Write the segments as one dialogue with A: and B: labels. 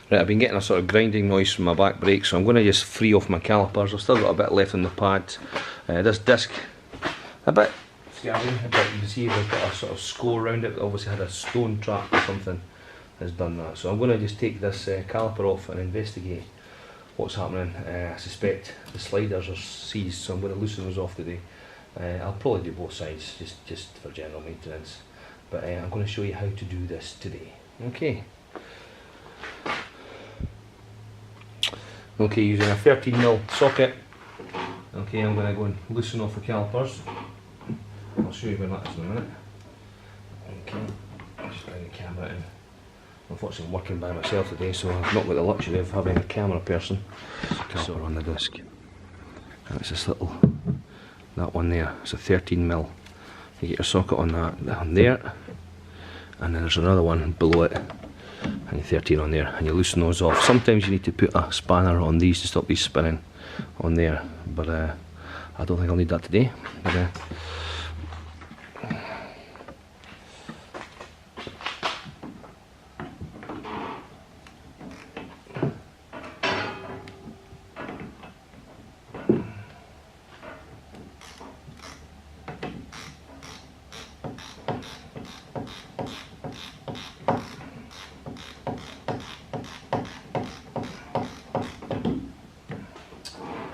A: Right, I've been getting a sort of grinding noise from my back brake, so I'm going to just free off my calipers. I've still got a bit left on the pad. This disc, a bit scabby, but you can see we've got a sort of score around it. Obviously had a stone trap or something has done that. So I'm going to just take this caliper off and investigate what's happening. I suspect the sliders are seized, so I'm going to loosen those off today. I'll probably do both sides, just for general maintenance. But I'm going to show you how to do this today. Okay. Okay, using a 13mm socket. Okay, I'm going to go and loosen off the calipers. I'll show you where that is in a minute. Okay, I'll just bring the camera in. Unfortunately, I'm working by myself today, so I've not got the luxury of having a camera person. Caliper on the disc. And it's this little, that one there. It's a 13mm. You get your socket on that, on there, and then there's another one below it, and your 13 on there, and you loosen those off. Sometimes you need to put a spanner on these to stop these spinning on there, but I don't think I'll need that today. But,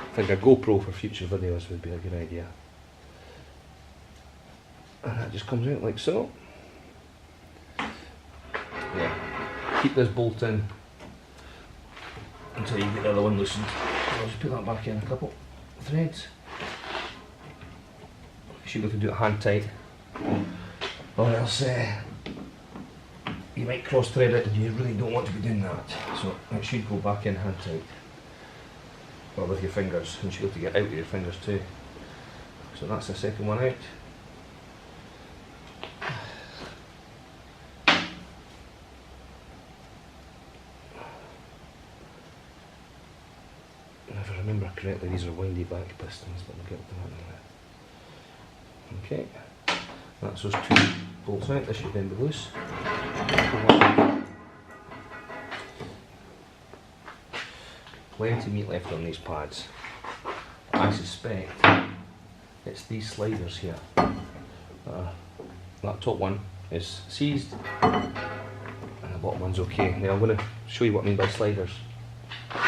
A: I think a GoPro for future videos would be a good idea. And that just comes out like so. Yeah. Keep this bolt in until you get the other one loosened. I'll just put that back in a couple threads. You should be able to do it hand tight, or else you might cross thread it and you really don't want to be doing that. So it should go back in hand tight. Or with your fingers, and you should be able to get out with your fingers too. So that's the second one out. And if I remember correctly, these are windy back pistons, but we'll get to that in a minute. Okay, that's those two bolts out. This should then be loose. Plenty of meat left on these pads. I suspect it's these sliders here. That top one is seized and the bottom one's okay. Now I'm going to show you what I mean by sliders. The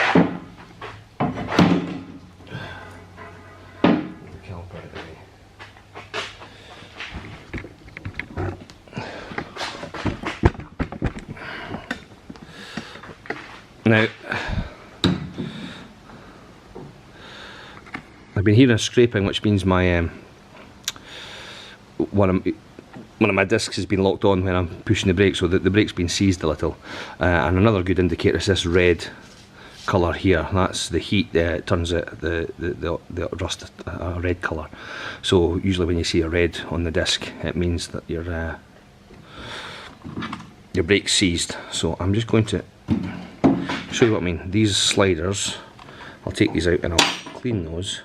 A: caliper out of the way. Now I've been hearing scraping, which means my one of my discs has been locked on when I'm pushing the brake, so the brake's been seized a little. And another good indicator is this red colour here. That's the heat. It turns the rust a red colour. So usually when you see a red on the disc, it means that your brake's seized. So I'm just going to show you what I mean. These sliders, I'll take these out and I'll clean those.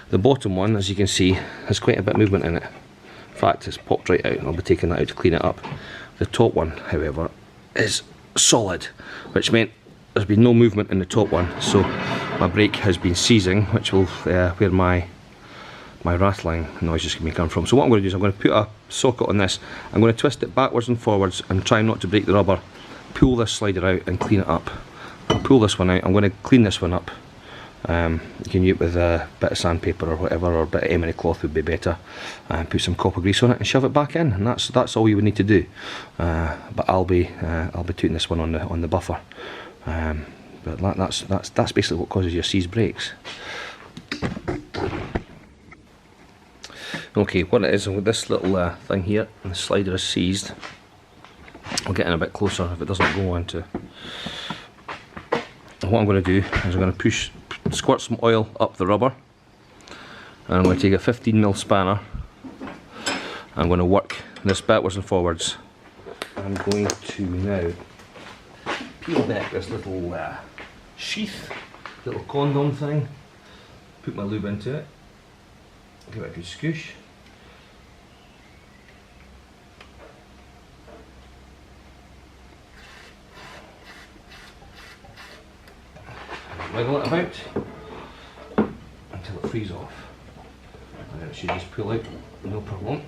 A: The bottom one, as you can see, has quite a bit of movement in it. In fact, it's popped right out, and I'll be taking that out to clean it up. The top one, however, is solid, which meant there's been no movement in the top one, so my brake has been seizing, which will where my rattling noise is going to come from. So what I'm going to do is I'm going to put a socket on this. I'm going to twist it backwards and forwards and try not to break the rubber. Pull this slider out and clean it up. I'll pull this one out. I'm going to clean this one up. You can use it with a bit of sandpaper or whatever, or a bit of emery cloth would be better, and put some copper grease on it and shove it back in, and that's all you would need to do. But I'll be putting this one on the buffer. But that's basically what causes your seized brakes. Okay, what it is with this little thing here, the slider is seized. I'll get in a bit closer if it doesn't go onto. What I'm going to do is I'm going to squirt some oil up the rubber, and I'm going to take a 15mm spanner. I'm going to work this backwards and forwards. I'm going to now peel back this little sheath, little condom thing, put my lube into it, give it a good scoosh. wiggle it about until it frees off. And then it should just pull out, no problem.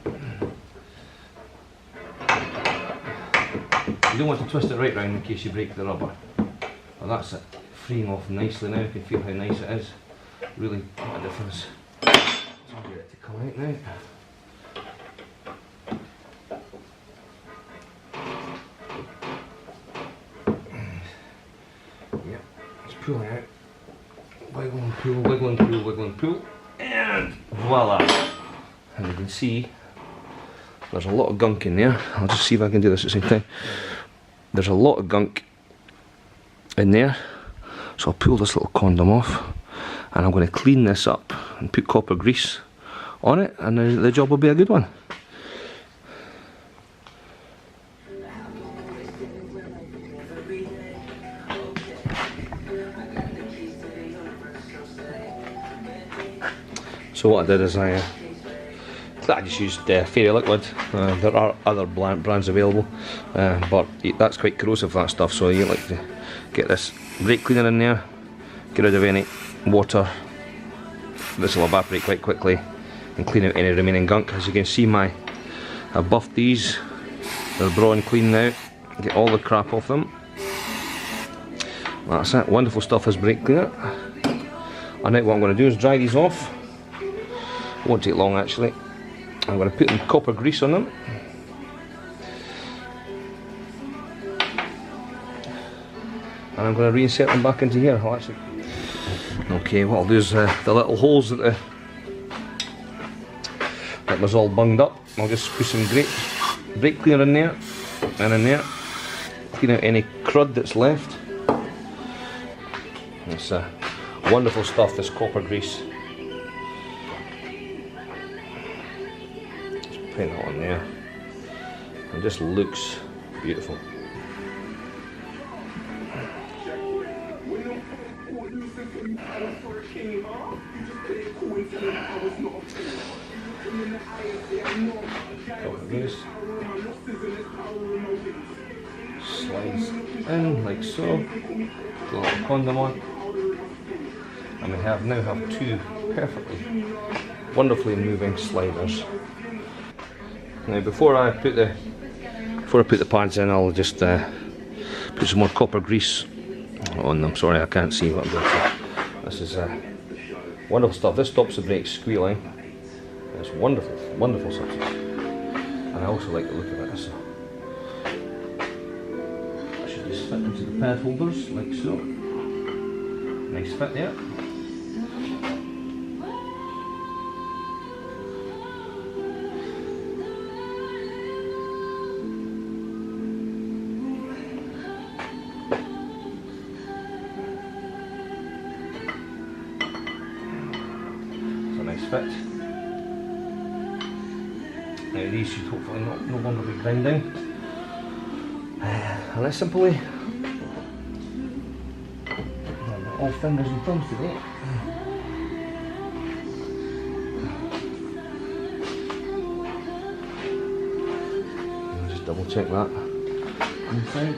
A: You don't want to twist it right round in case you break the rubber. Well, that's it, freeing off nicely now. You can feel how nice it is. Really what a difference. So I'll get it to come out now. Yep, it's pulling out. Wiggle and pull, wiggle and pull, wiggle and pull, and voila! And you can see there's a lot of gunk in there. I'll just see if I can do this at the same time. There's a lot of gunk in there, so I'll pull this little condom off and I'm going to clean this up and put copper grease on it, and the job will be a good one. So what I did is I just used Fairy Liquid. There are other brands available, but that's quite corrosive, that stuff, so you like to get this brake cleaner in there, get rid of any water. This will evaporate quite quickly and clean out any remaining gunk. As you can see, I've buffed these, they're brawn clean now, get all the crap off them. That's it, wonderful stuff, this brake cleaner. And now what I'm going to do is dry these off. Won't take long actually. I'm going to put some copper grease on them. And I'm going to reinsert them back into here. Okay, what I'll do is the little holes that was all bunged up, I'll just put some brake cleaner in there and in there. Clean out any crud that's left. It's wonderful stuff, this copper grease. Paint that on there. It just looks beautiful. Slides in like so. Put a little condom on. And we now have two perfectly, wonderfully moving sliders. Now before I put the pads in, I'll just put some more copper grease on them. Sorry, I can't see what I'm doing. This is wonderful stuff. This stops the brakes squealing. It's wonderful, wonderful stuff. And I also like the look of it. So I should just fit into the pad holders like so. Nice fit there. Fit. Now these should hopefully no longer be grinding, and I simply all fingers and thumbs today. I'll just double check that inside.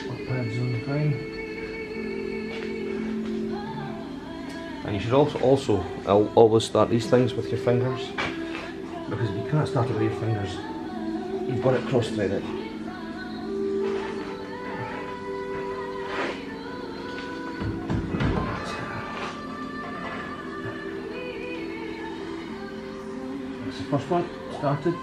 A: What pads on fine. And you should also always start these things with your fingers, because if you can't start it with your fingers, you've got it cross-threaded. That's the first one started.